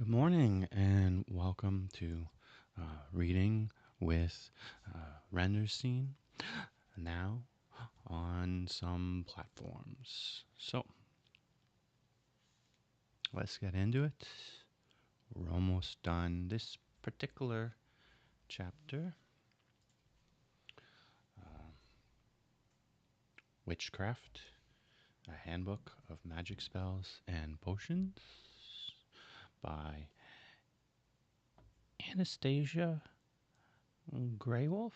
Good morning and welcome to Reading with Renderstein, now on some platforms. So let's get into it. We're almost done this particular chapter, uh, Witchcraft, a handbook of magic spells and potions by Anastasia Greywolf,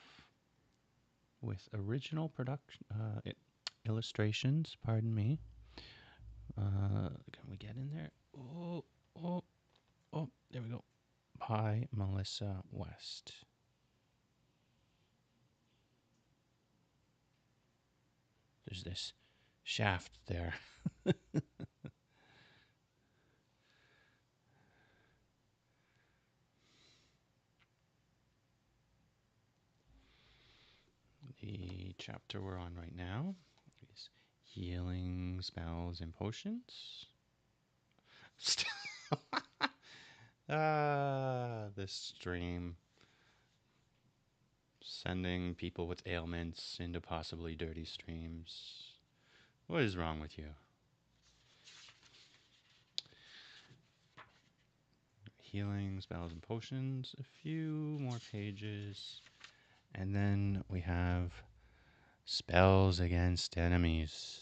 with original production illustrations. Pardon me. Can we get in there? Oh, oh, oh! There we go. By Melissa West. There's this shaft there. The chapter we're on right now is Healing Spells and Potions. This stream sending people with ailments into possibly dirty streams. What is wrong with you? Healing spells and potions. A few more pages. And then we have spells against enemies.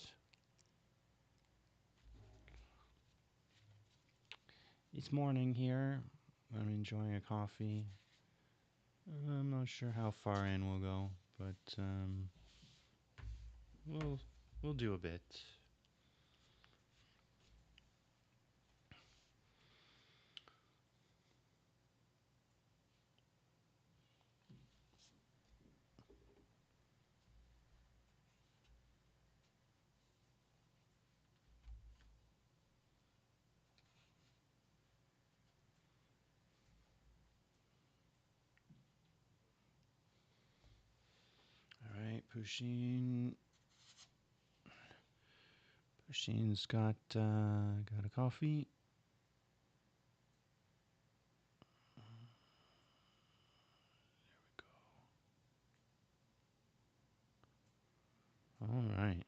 It's morning here. I'm enjoying a coffee. I'm not sure how far in we'll go, but we'll do a bit. All right, Pushin's got a coffee. All right.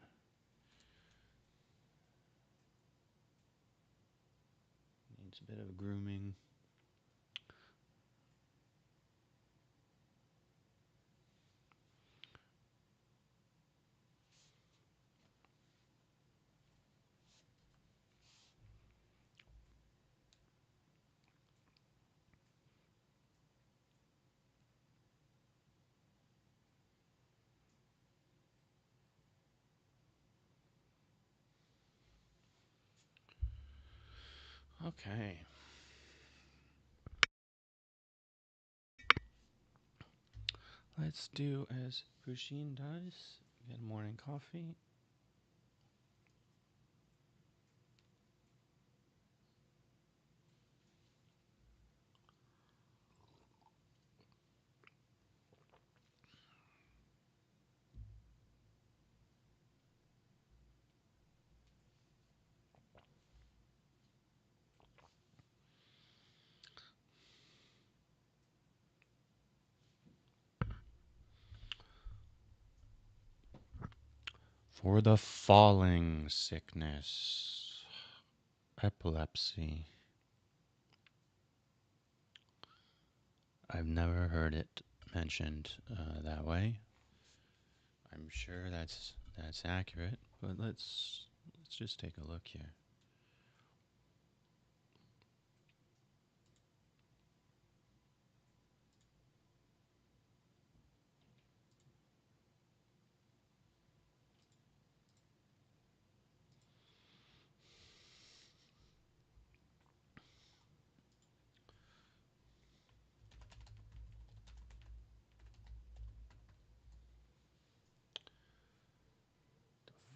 Needs a bit of grooming. Okay. Let's do as Pushin does. Get a morning coffee. For the falling sickness, epilepsy. I've never heard it mentioned that way. I'm sure that's accurate, but let's just take a look here.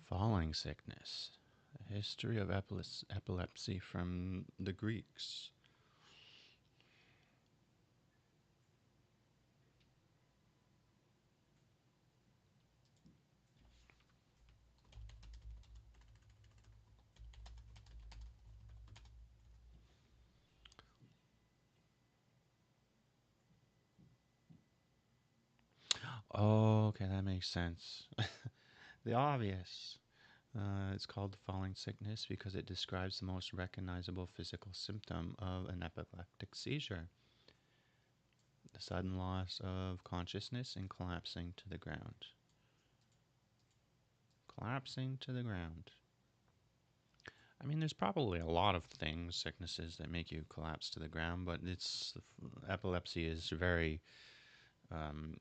Falling sickness, a history of epilepsy from the Greeks. that makes sense. The obvious. It's called falling sickness because it describes the most recognizable physical symptom of an epileptic seizure: the sudden loss of consciousness and collapsing to the ground. Collapsing to the ground. I mean, there's probably a lot of things, sicknesses that make you collapse to the ground, but epilepsy is very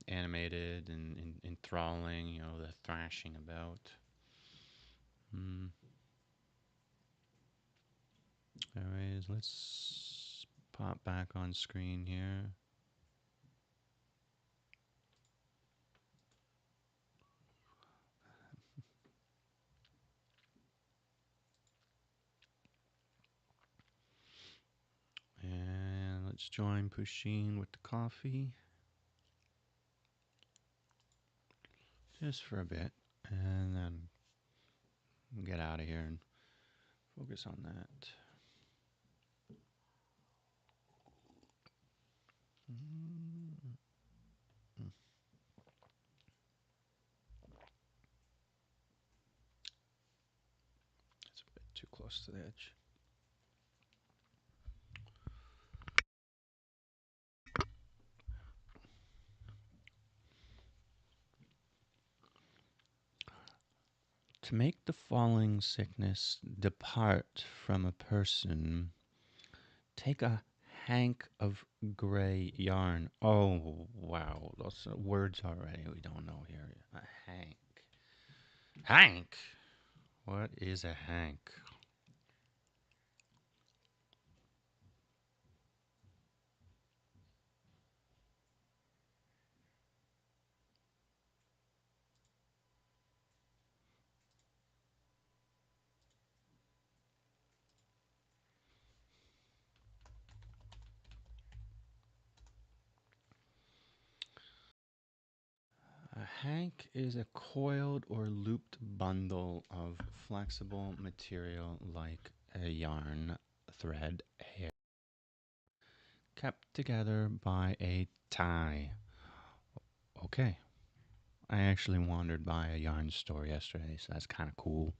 animated and enthralling. You know, the thrashing about. Mm. Anyways, let's pop back on screen here. And let's join Pusheen with the coffee. Just for a bit. And then get out of here and focus on that. It's a bit too close to the edge. To make the falling sickness depart from a person, take a hank of gray yarn. Oh, wow. Those words already we don't know here. A hank. Hank? What is a hank? A hank is a coiled or looped bundle of flexible material like a yarn, thread, hair, kept together by a tie. Okay. I actually wandered by a yarn store yesterday, so that's kind of cool.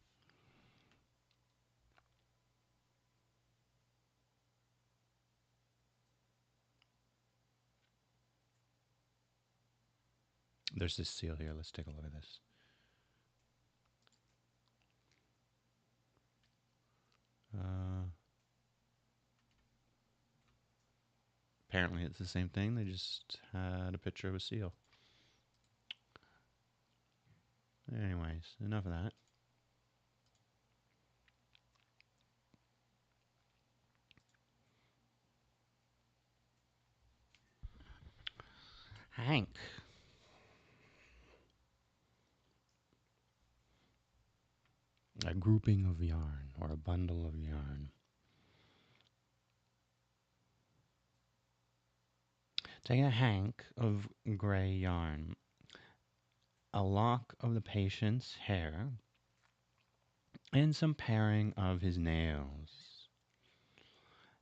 There's this seal here. Let's take a look at this. Apparently, it's the same thing. They just had a picture of a seal. Anyways, enough of that. Hank. A grouping of yarn or a bundle of yarn. Take a hank of gray yarn, a lock of the patient's hair, and some paring of his nails,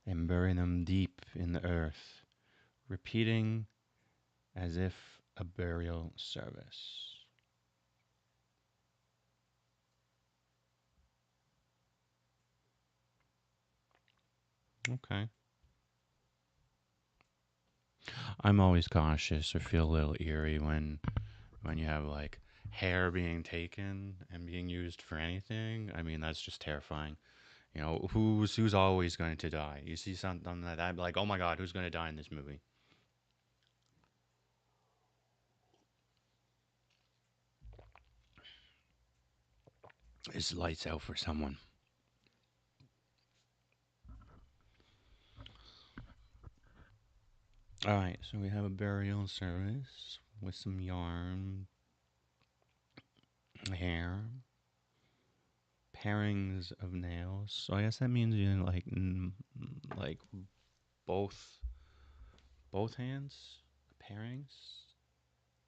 and bury them deep in the earth, repeating as if a burial service. Okay. I'm always cautious or feel a little eerie when you have like hair being taken and being used for anything. I mean, that's just terrifying. You know, who's always going to die? You see something like that, like, oh my god, who's going to die in this movie? It's lights out for someone. All right, so we have a burial service with some yarn, hair, pairings of nails. So I guess that means you know, like both hands pairings.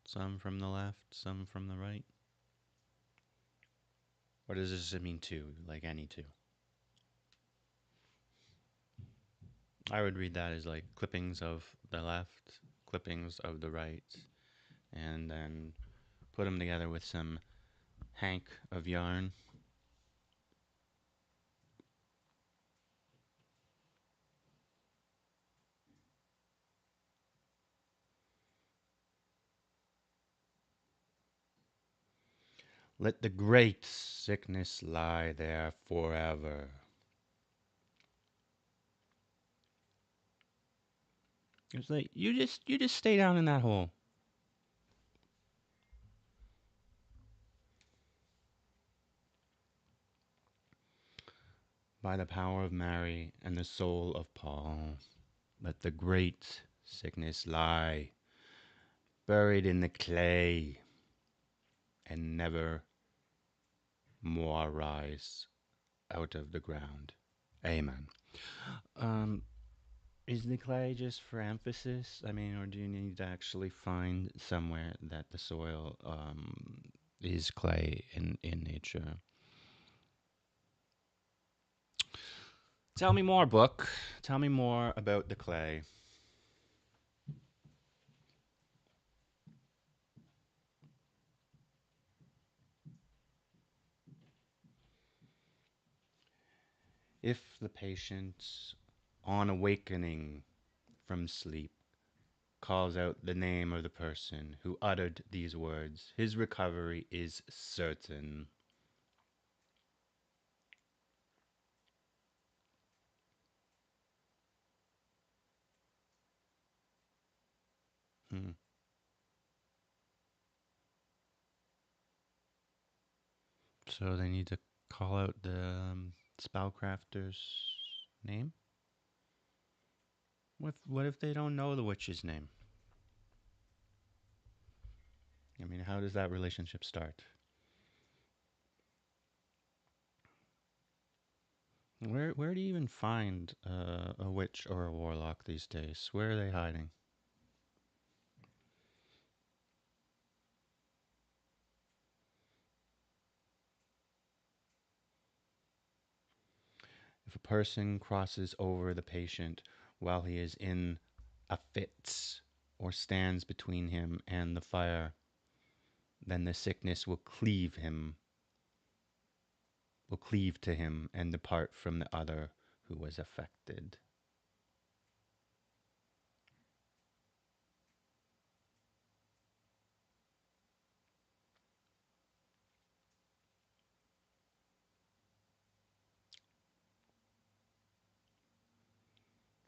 Some from the left, some from the right. Or does this mean two, like any two? I would read that as like clippings of the left, clippings of the right, and then put them together with some hank of yarn. Let the great sickness lie there forever. It's like you just stay down in that hole. By the power of Mary and the soul of Paul, let the great sickness lie buried in the clay and never more rise out of the ground. Amen. Um, is the clay just for emphasis? I mean, or do you need to actually find somewhere that the soil is clay in nature? Tell me more, book. Tell me more about the clay. If the patient, on awakening from sleep, calls out the name of the person who uttered these words, his recovery is certain. Hmm. So they need to call out the spellcrafter's name? What if they don't know the witch's name? I mean, how does that relationship start? Where do you even find a witch or a warlock these days? Where are they hiding? If a person crosses over the patient while he is in a fit or stands between him and the fire, then the sickness will cleave to him and depart from the other who was affected.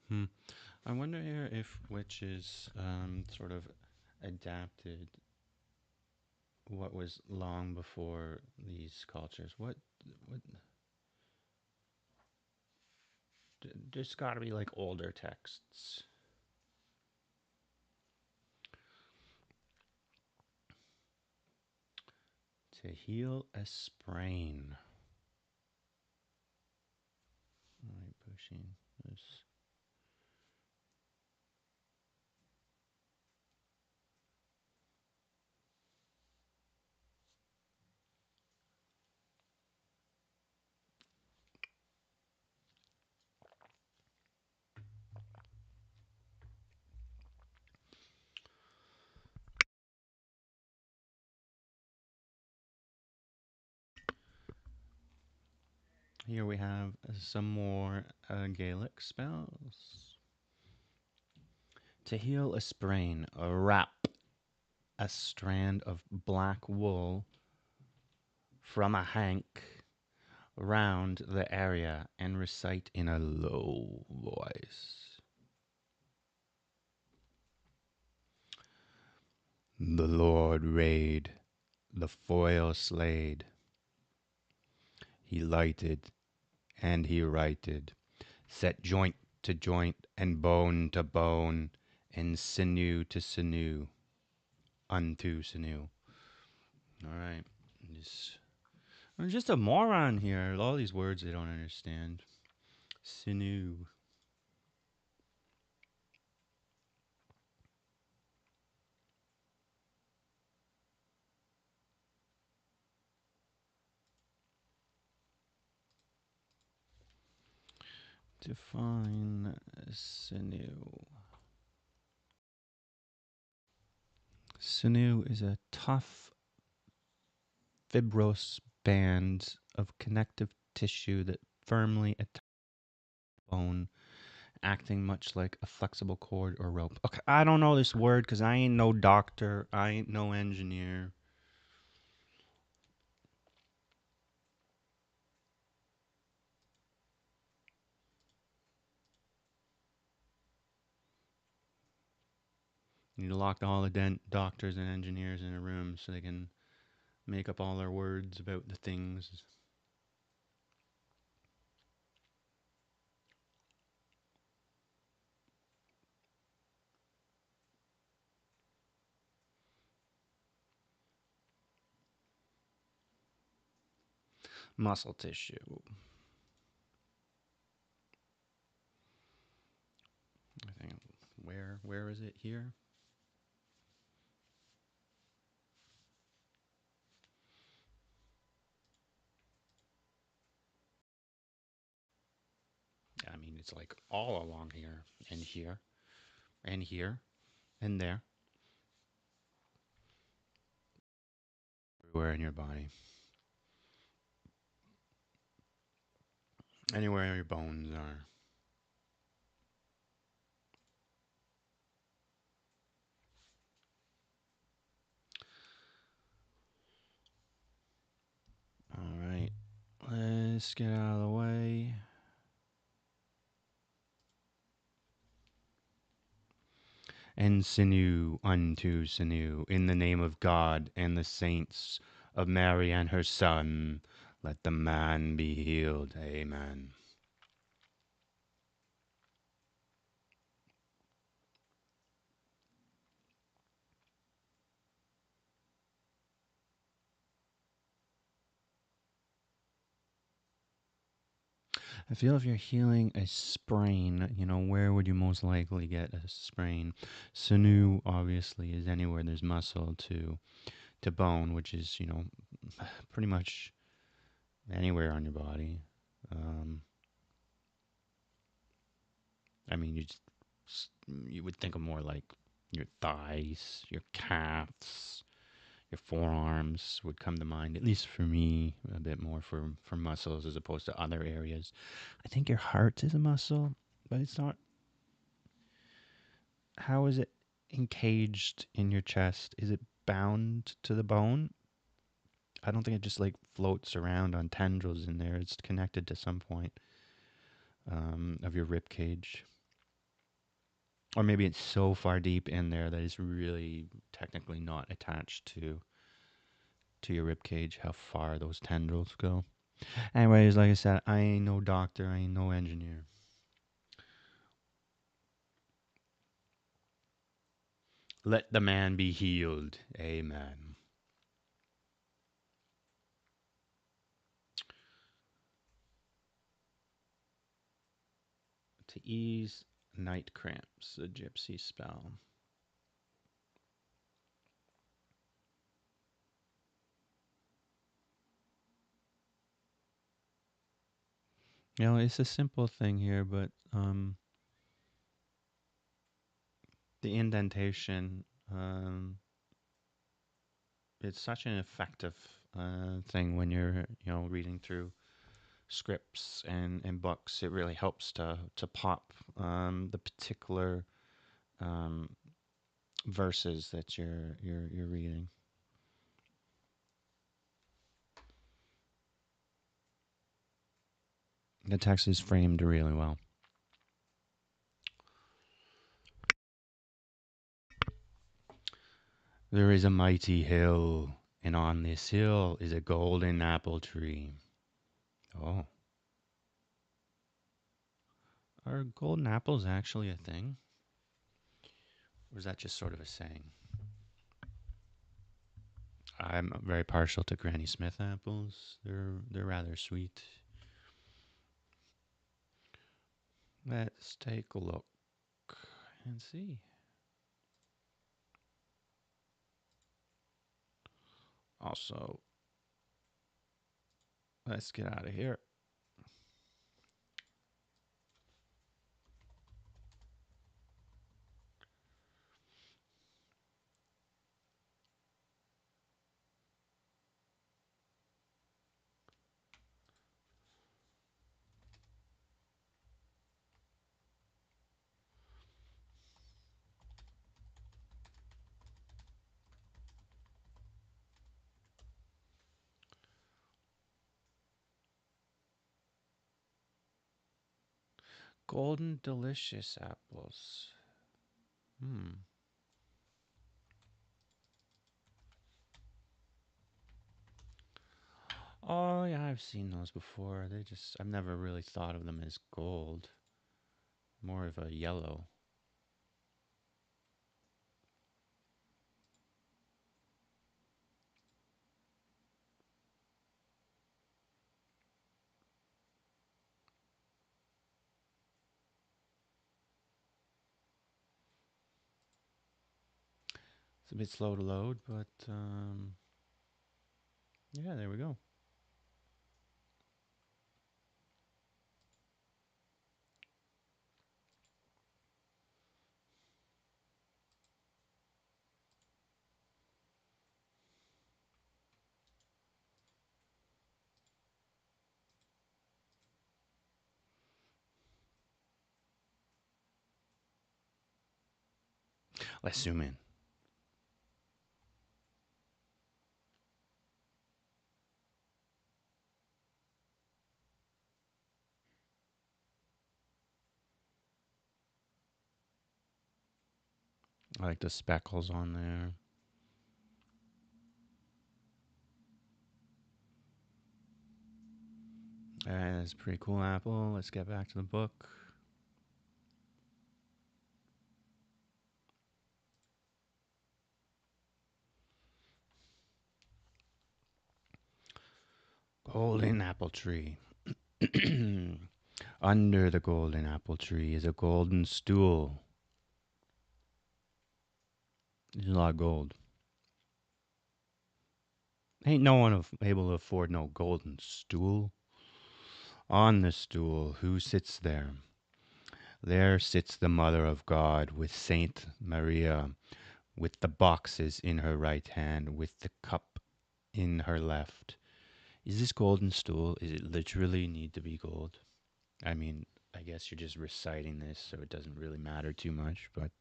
Hmm. I wonder here if witches sort of adapted what was long before these cultures. What there's got to be like older texts to heal a sprain. All right, pushing this. Here we have some more Gaelic spells. To heal a sprain, wrap a strand of black wool from a hank round the area and recite in a low voice. The Lord rayed, the foil slayed. He lighted and he righted, set joint to joint and bone to bone and sinew to sinew unto sinew. All right. I'm just a moron here. All these words I don't understand. Sinew. Define sinew. Sinew is a tough fibrous band of connective tissue that firmly attach bone, acting much like a flexible cord or rope. Okay, I don't know this word because I ain't no doctor. I ain't no engineer. You lock all the doctors and engineers in a room so they can make up all their words about the things. Muscle tissue. I think where is it here? I mean, it's like all along here and here and here and there, everywhere in your body, anywhere your bones are. All right, let's get out of the way. And sinew unto sinew, in the name of God and the saints, of Mary and her Son, let the man be healed. Amen. I feel if you're healing a sprain, where would you most likely get a sprain? Sinew obviously is anywhere there's muscle to bone, which is, pretty much anywhere on your body. Um, I mean, you would think of more like your thighs, your calves, your forearms would come to mind. At least for me, a bit more for muscles as opposed to other areas. I think your heart is a muscle, but it's not. How is it encaged in your chest? Is it bound to the bone? I don't think it just like floats around on tendrils in there. It's connected to some point of your rib cage. Or maybe it's so far deep in there that it's really technically not attached to your rib cage, how far those tendrils go. Anyways, like I said, I ain't no doctor, I ain't no engineer. Let the man be healed. Amen. To ease night cramps, a gypsy spell. It's a simple thing here, but the indentation, it's such an effective thing when you're, reading through scripts and books. It really helps to pop the particular um, verses that you're reading. The text is framed really well. There is a mighty hill, and on this hill is a golden apple tree. Oh, are golden apples actually a thing? Or is that just sort of a saying? I'm very partial to Granny Smith apples. They're rather sweet. Let's take a look and see. Also, let's get out of here. Golden delicious apples. Hmm. Oh yeah, I've seen those before. I've never really thought of them as gold. More of a yellow. It's a bit slow to load, but yeah, there we go. Let's zoom in. I like the speckles on there. That's a pretty cool apple. Let's get back to the book. Golden apple tree. Under the golden apple tree is a golden stool. There's a lot of gold. Ain't no one able to afford no golden stool. On the stool, who sits there? There sits the Mother of God with Saint Maria, with the boxes in her right hand, with the cup in her left. Is this golden stool? Is it literally need to be gold? I mean, I guess you're just reciting this, so it doesn't really matter too much. But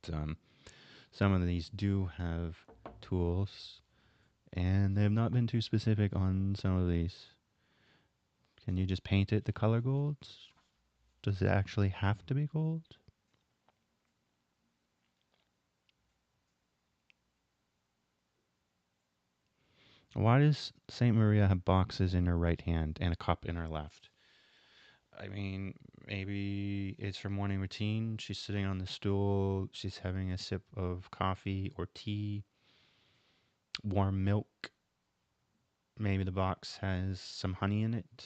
some of these do have tools, and they have not been too specific on some of these. Can you just paint it the color gold? Does it actually have to be gold? Why does Saint Maria have boxes in her right hand and a cup in her left? I mean, maybe it's her morning routine. She's sitting on the stool. She's having a sip of coffee or tea, warm milk. Maybe the box has some honey in it.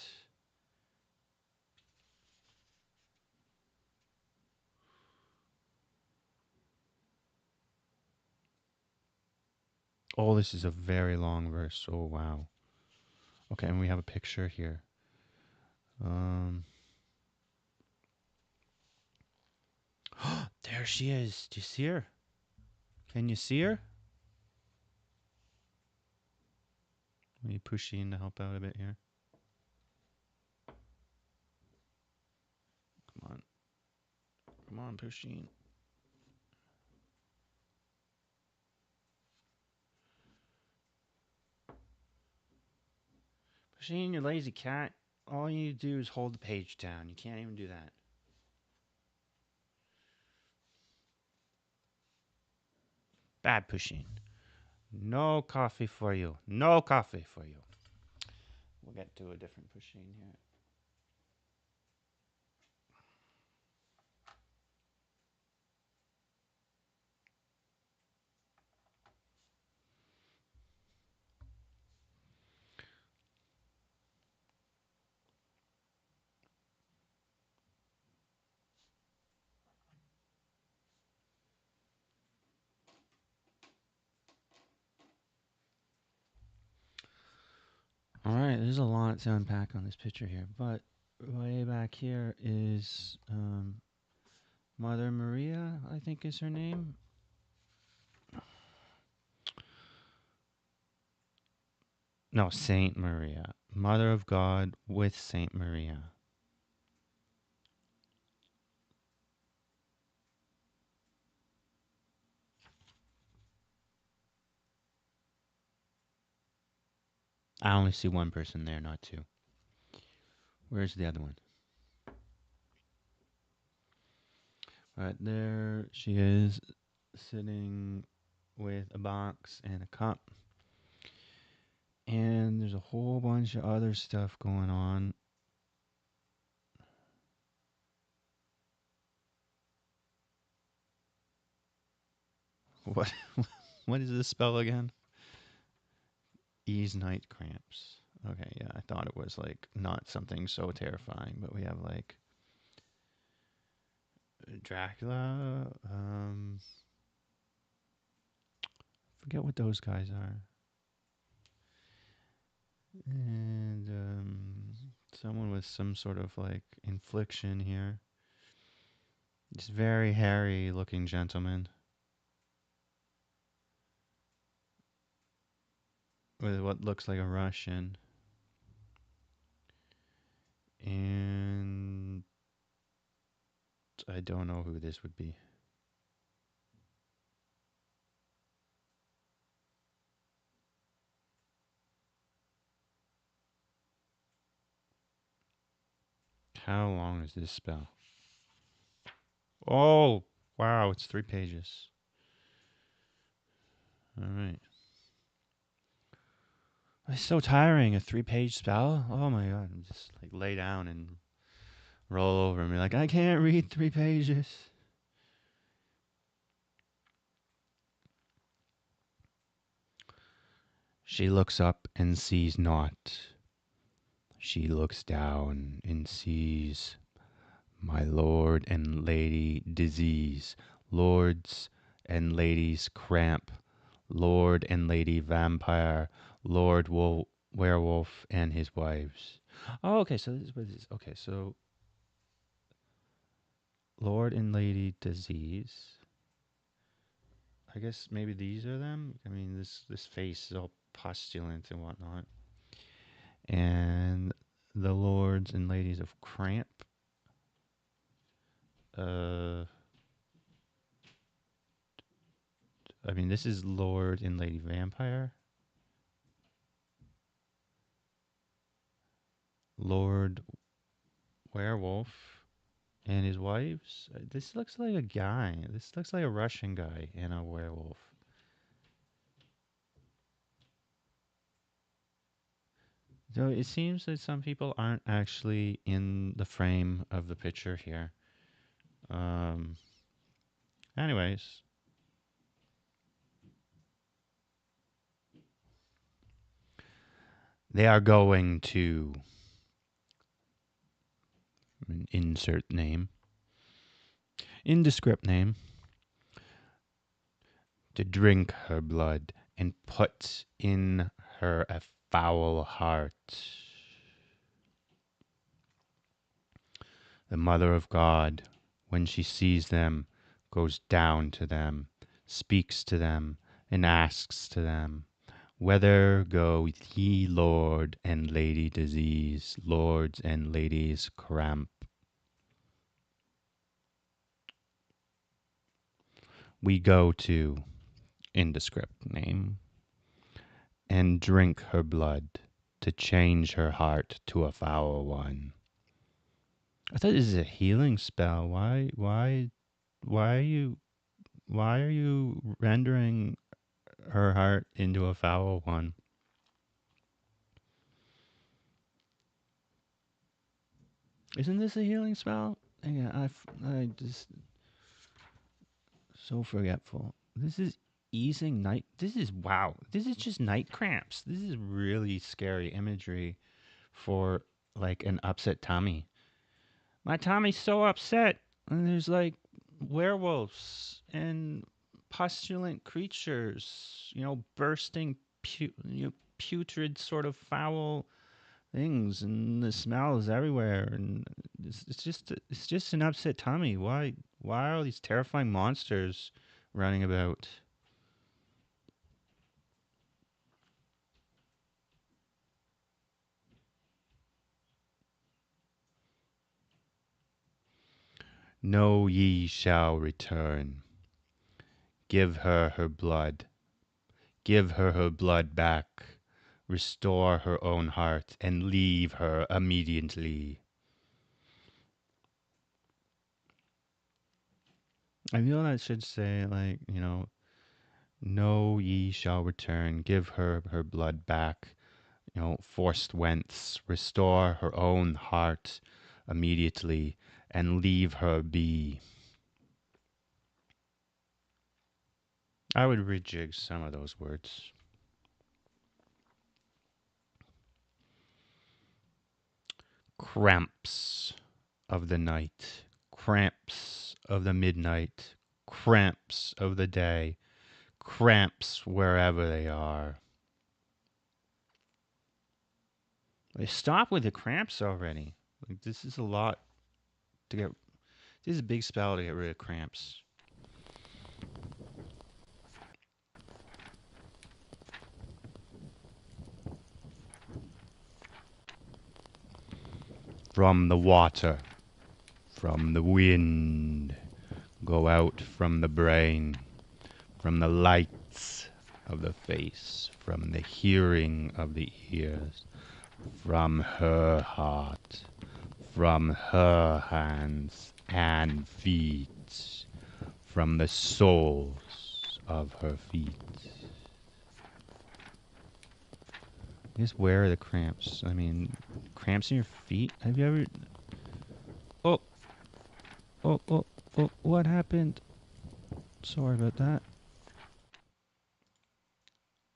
Oh, this is a very long verse. Oh, wow. Okay, and we have a picture here. Um, there she is. Do you see her? Can you see her? Let me push in to help out a bit here. Come on. Come on, Pusheen. Pusheen, you lazy cat. All you do is hold the page down. You can't even do that. Bad Pusheen. No coffee for you. No coffee for you. We'll get to a different Pusheen here. All right, there's a lot to unpack on this picture here, but way back here is Mother Maria, I think is her name. No, Saint Maria. Mother of God with Saint Maria. I only see one person there, not two. Where's the other one? But there she is, sitting with a box and a cup. And there's a whole bunch of other stuff going on. What what is this spell again? Ease night cramps. Okay, yeah, I thought it was like not something so terrifying, but we have like Dracula. Forget what those guys are. And someone with some sort of like infliction here. This very hairy looking gentleman with what looks like a Russian. And I don't know who this would be. How long is this spell? Oh, wow, it's 3 pages. All right. It's so tiring, a 3-page spell. Oh my god, I'm just like lay down and roll over and be like, I can't read 3 pages. She looks up and sees naught. She looks down and sees my lord and lady disease, lords and ladies cramp, lord and lady vampire, lord werewolf and his wives. Oh, okay, so this is what it is. Okay, so lord and lady disease. I guess maybe these are them. I mean, this face is all pustulant and whatnot. And the lords and ladies of cramp. Uh, I mean, this is Lord and Lady Vampire. Lord Werewolf and his wives. This looks like a guy. This looks like a Russian guy and a werewolf. So it seems that some people aren't actually in the frame of the picture here. Um, anyways, they are going to insert name, indescript name, to drink her blood and put in her a foul heart. The Mother of God, when she sees them, goes down to them, speaks to them, and asks to them, Whither go ye, Lord and Lady Disease, lords and ladies cramp? We go to indescript name and drink her blood to change her heart to a foul one. I thought this is a healing spell. Why are you, why are you rendering her heart into a foul one? Isn't this a healing spell? Yeah, I just so forgetful. This is easing night. This is wow. This is just night cramps. This is really scary imagery for like an upset tummy. My tummy's so upset, and there's like werewolves and pustulant creatures, bursting putrid sort of foul things, and the smell is everywhere, and it's just an upset tummy. Why are all these terrifying monsters running about? Know ye shall return. Give her her blood. Give her her blood back. Restore her own heart and leave her immediately. I feel that should say, like, no, ye shall return. Give her her blood back. Forced whence. Restore her own heart immediately and leave her be. I would rejig some of those words. Cramps of the night, cramps of the midnight, cramps of the day, cramps wherever they are. Like, stop with the cramps already. Like, this is a lot to get. This is a big spell to get rid of cramps. From the water, from the wind, go out from the brain, from the lights of the face, from the hearing of the ears, from her heart, from her hands and feet, from the soles of her feet. I guess where are the cramps? I mean, cramps in your feet? Have you ever... Oh, oh, what happened? Sorry about that.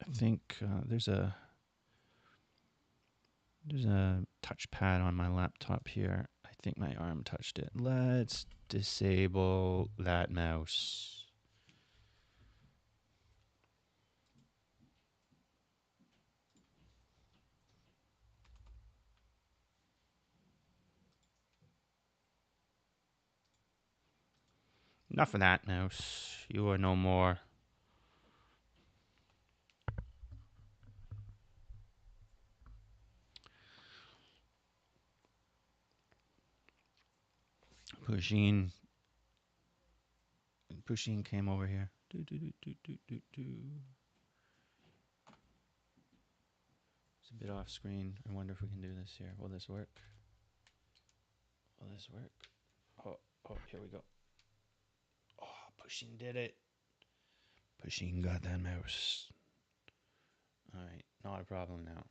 I think there's a touchpad on my laptop here. I think my arm touched it. Let's disable that mouse. Enough of that, mouse. You are no more. Pusheen came over here. It's a bit off screen. I wonder if we can do this here. Will this work? Will this work? Oh, here we go. Oh, Pusheen did it. Pusheen got that mouse. Alright, not a problem now.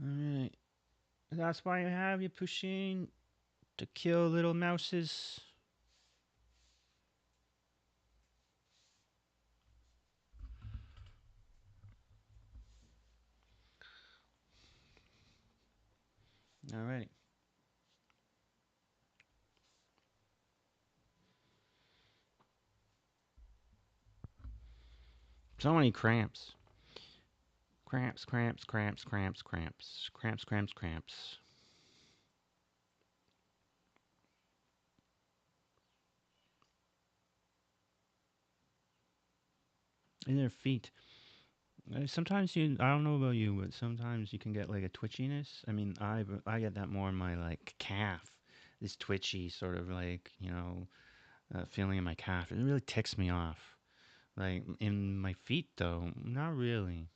Alright. That's why you have your Pusheen, to kill little mouses. Alright. So many cramps. Cramps. In their feet. Sometimes I don't know about you, but sometimes you can get like a twitchiness. I mean, I get that more in my like calf. This twitchy sort of like, feeling in my calf. It really ticks me off. Like in my feet though, not really.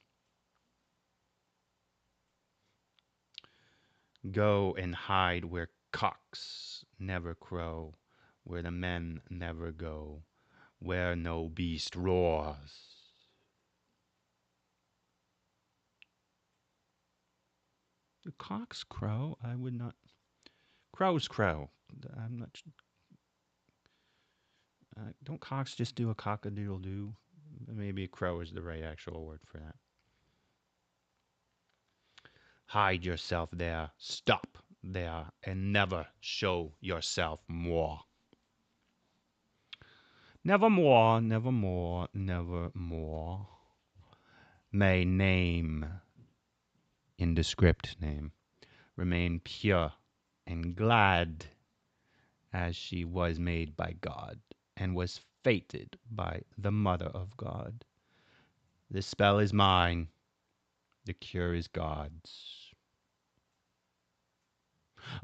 Go and hide where cocks never crow, where the men never go, where no beast roars. Do cocks crow? I would not. Crows crow. I'm not. Don't cocks just do a cock-a-doodle-doo? Maybe a crow is the right actual word for that. Hide yourself there. Stop there and never show yourself more. Nevermore, nevermore, nevermore. May name, indescript name, remain pure and glad as she was made by God and was fated by the Mother of God. The spell is mine, the cure is God's.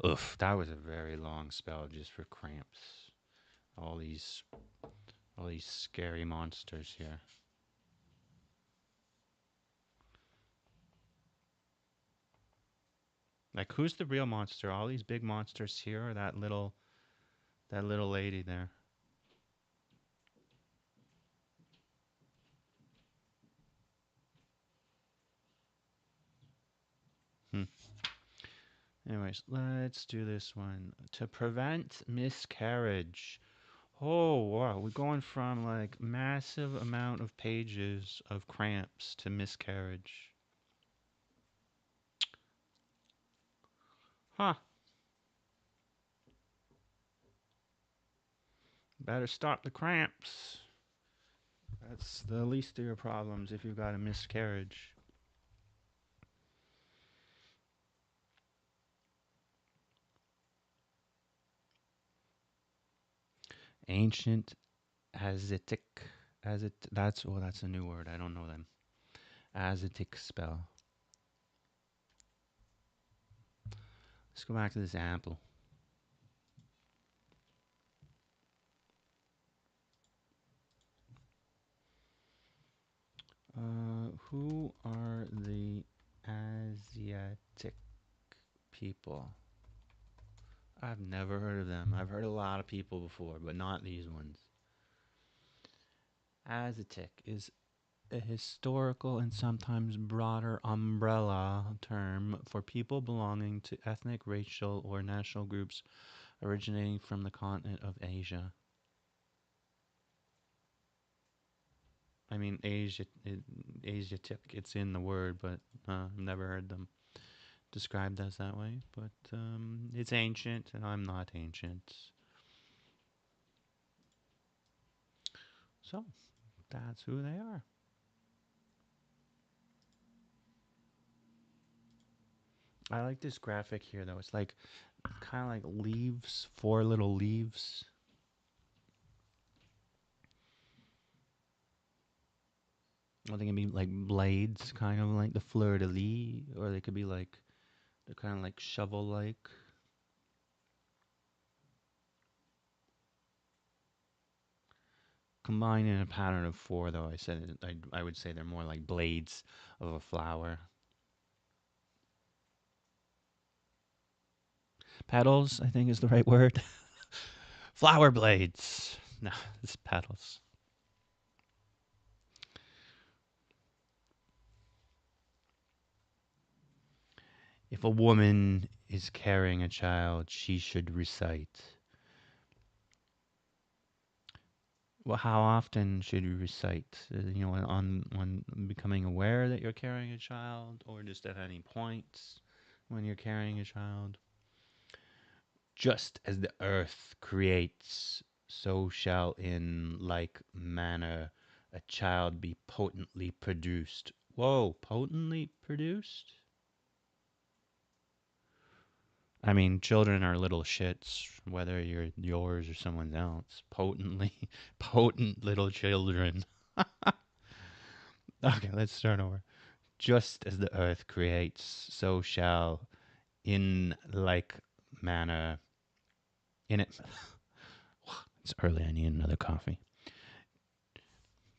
Oof, that was a very long spell just for cramps. All these scary monsters here. Like, who's the real monster? All these big monsters here, or that little lady there? Hmm. Anyways, let's do this one. To prevent miscarriage. Oh, wow. We're going from like massive amount of pages of cramps to miscarriage. Huh. Better stop the cramps. That's the least of your problems if you've got a miscarriage. Ancient Asiatic. That's a new word. I don't know them. Asiatic spell. Let's go back to this apple. Who are the Asiatic people? I've never heard of them. I've heard a lot of people before, but not these ones. Asiatic is a historical and sometimes broader umbrella term for people belonging to ethnic, racial, or national groups originating from the continent of Asia. I mean, Asiatic, it's in the word, but I've never heard them described as that way. But it's ancient, and I'm not ancient. So that's who they are. I like this graphic here, though. It's like kind of like leaves, four little leaves. Or they can be like blades, kind of like the fleur de lis, or they could be like, they're kind of like shovel like. Combined in a pattern of four, though, I would say they're more like blades of a flower. Petals, I think, is the right word. Flower blades. No, it's petals. If a woman is carrying a child, she should recite. Well, how often should you recite? On becoming aware that you're carrying a child, or just at any point when you're carrying a child. Just as the earth creates, so shall in like manner a child be potently produced. Whoa, potently produced? I mean, children are little shits, whether you're yours or someone else. Potently, potent little children. Okay, let's start over. Just as the earth creates, so shall in like manner in it. It's early. I need another coffee.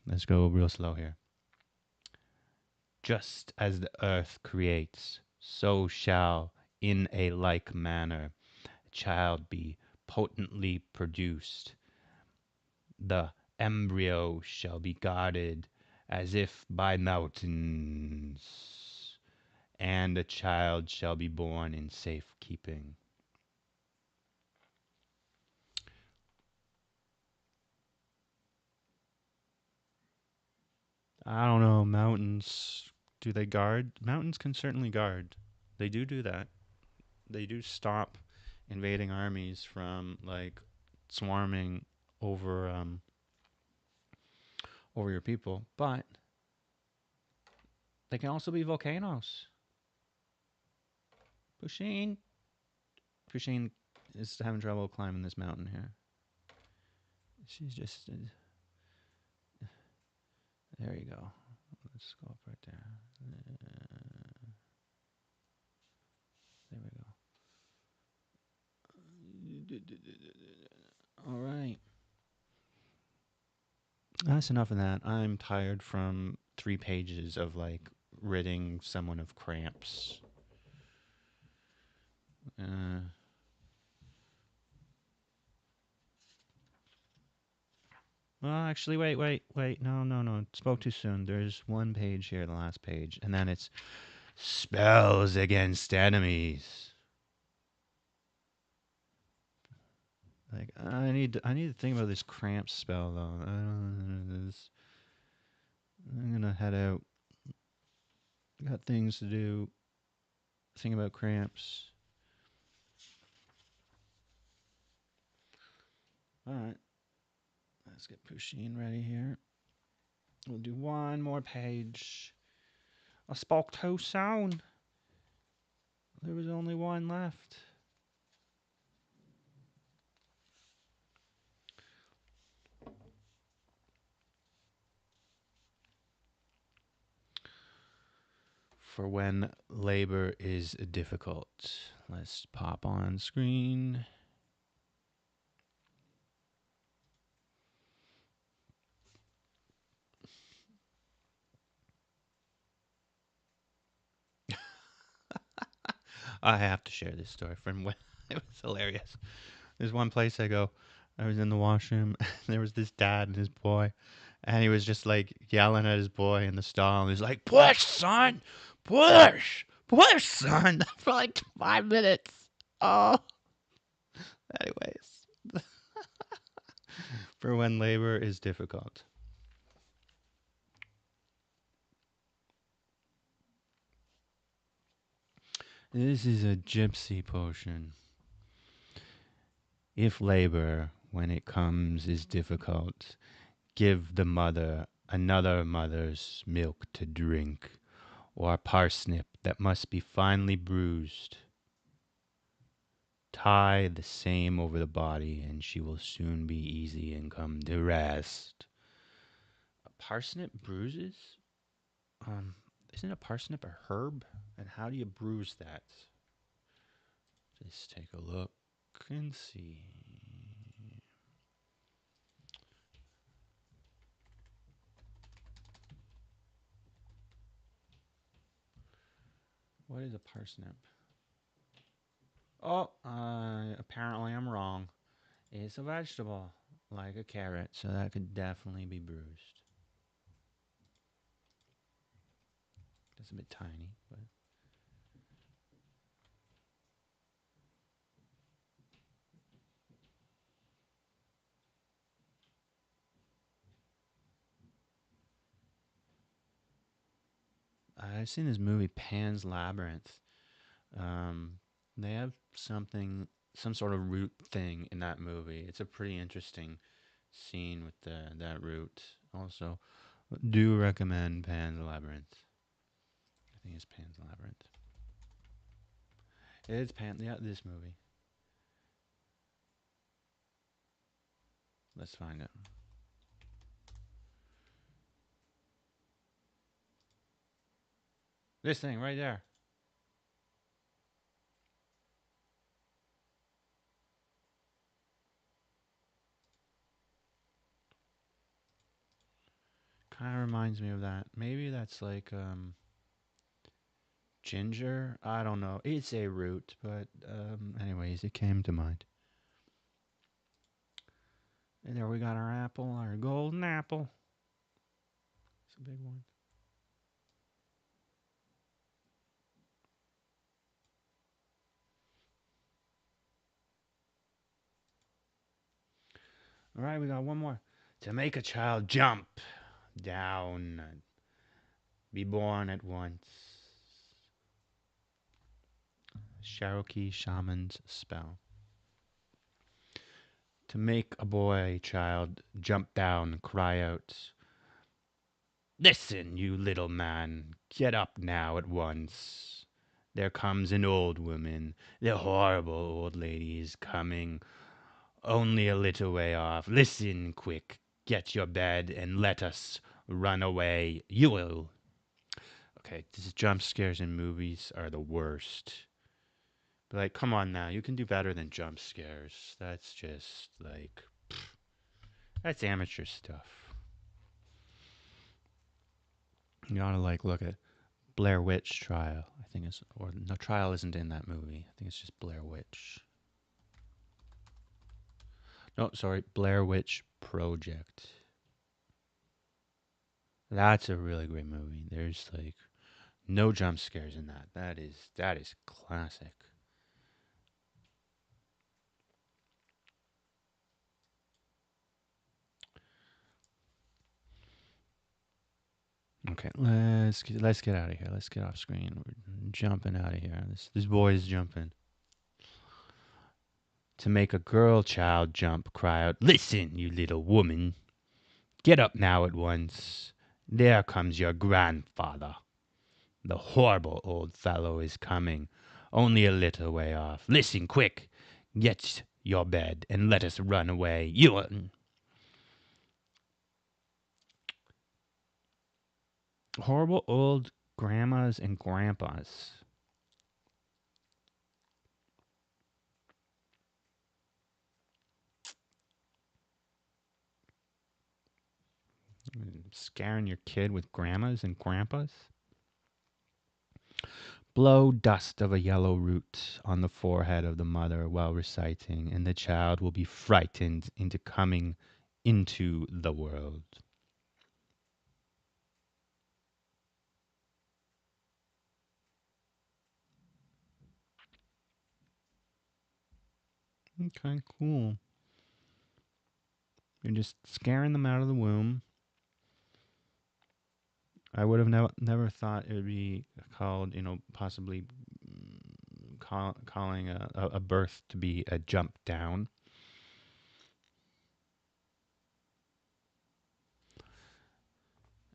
Let's go real slow here. Just as the earth creates, so shall in a like manner a child be potently produced. The embryo shall be guarded as if by mountains, and a child shall be born in safe keeping. I don't know, mountains. Do they guard? Mountains can certainly guard. They do that. They do stop invading armies from like swarming over over your people, but they can also be volcanoes. Pusheen Pusheen is having trouble climbing this mountain here. She's just there you go. Let's go up right there. There we go. All right. That's enough of that. I'm tired from 3 pages of like ridding someone of cramps. Uh, well, actually, wait. No. Spoke too soon. There's one page here, the last page, and then it's spells against enemies. Like I need to think about this cramp spell though. I'm gonna head out. Got things to do. Think about cramps. All right, let's get Pusheen ready here. We'll do one more page. I spoke too soon. There was only one left. For when labor is difficult. Let's pop on screen. I have to share this story from when it was hilarious. There's one place I was in the washroom, and there was this dad and his boy, and he was just like yelling at his boy in the stall, and he's like, "Push, son! Push! Push, son!" for like 5 minutes. Oh, anyways, for when labor is difficult. This is a gypsy potion. If labor, when it comes, is difficult, give the mother another mother's milk to drink, or a parsnip that must be finely bruised. Tie the same over the body, and she will soon be easy and come to rest. A parsnip bruises? Isn't a parsnip a herb? And how do you bruise that? Just take a look and see. What is a parsnip? Oh, apparently I'm wrong. It's a vegetable, like a carrot, so that could definitely be bruised. That's a bit tiny, but I've seen this movie Pan's Labyrinth. Um, they have some sort of root thing in that movie. It's a pretty interesting scene with that root. Also, do recommend Pan's Labyrinth. I think it's Pan's Labyrinth. It's yeah, this movie. Let's find it. This thing right there. Kind of reminds me of that. Maybe that's like ginger. I don't know. It's a root, but anyways, it came to mind. And there we got our apple, our golden apple. It's a big one. All right, we got one more. To make a child jump down, be born at once. Cherokee Shaman's spell. To make a boy child jump down, cry out, "Listen, you little man, get up now at once. There comes an old woman. The horrible old lady is coming. Only a little way off. Listen, quick. Get your bed and let us run away. You will." Okay, these jump scares in movies are the worst. But like, come on now, you can do better than jump scares. That's just like, that's amateur stuff. You gotta like look at Blair Witch Trial, I think it's, or no, Trial isn't in that movie. I think it's just Blair Witch. No, sorry, Blair Witch Project. That's a really great movie. There's like no jump scares in that. That is classic. Okay, let's get out of here. Let's get off screen. We're jumping out of here. This boy's jumping. To make a girl child jump, cry out, "Listen, you little woman! Get up now at once. There comes your grandfather. The horrible old fellow is coming, only a little way off. Listen, quick! Get your bed and let us run away. You horrible old grandmas and grandpas. Scaring your kid with grandmas and grandpas? Blow dust of a yellow root on the forehead of the mother while reciting, and the child will be frightened into coming into the world. Okay, cool. You're just scaring them out of the womb. I would have never thought it would be called, possibly calling a birth to be a jump down.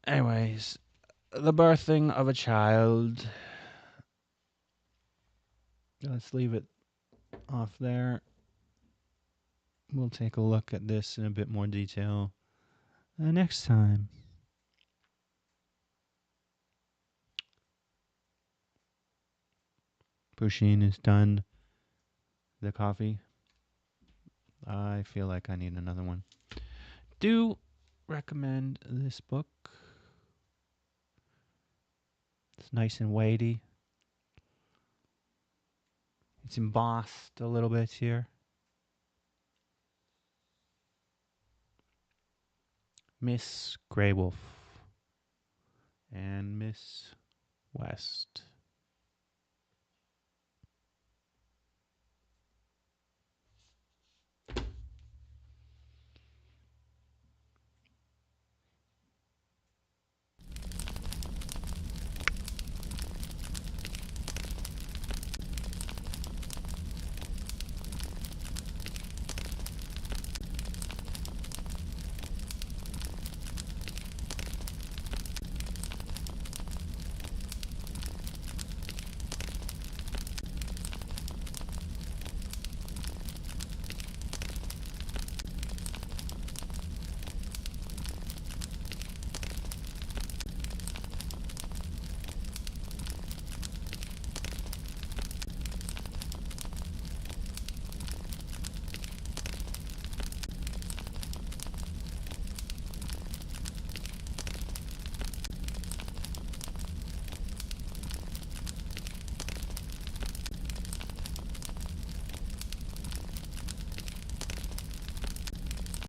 Anyways, the birthing of a child. Let's leave it off there. We'll take a look at this in a bit more detail next time. Pusheen is done. The coffee. I feel like I need another one. Do recommend this book. It's nice and weighty. It's embossed a little bit here. Miss Grey Wolf and Miss West.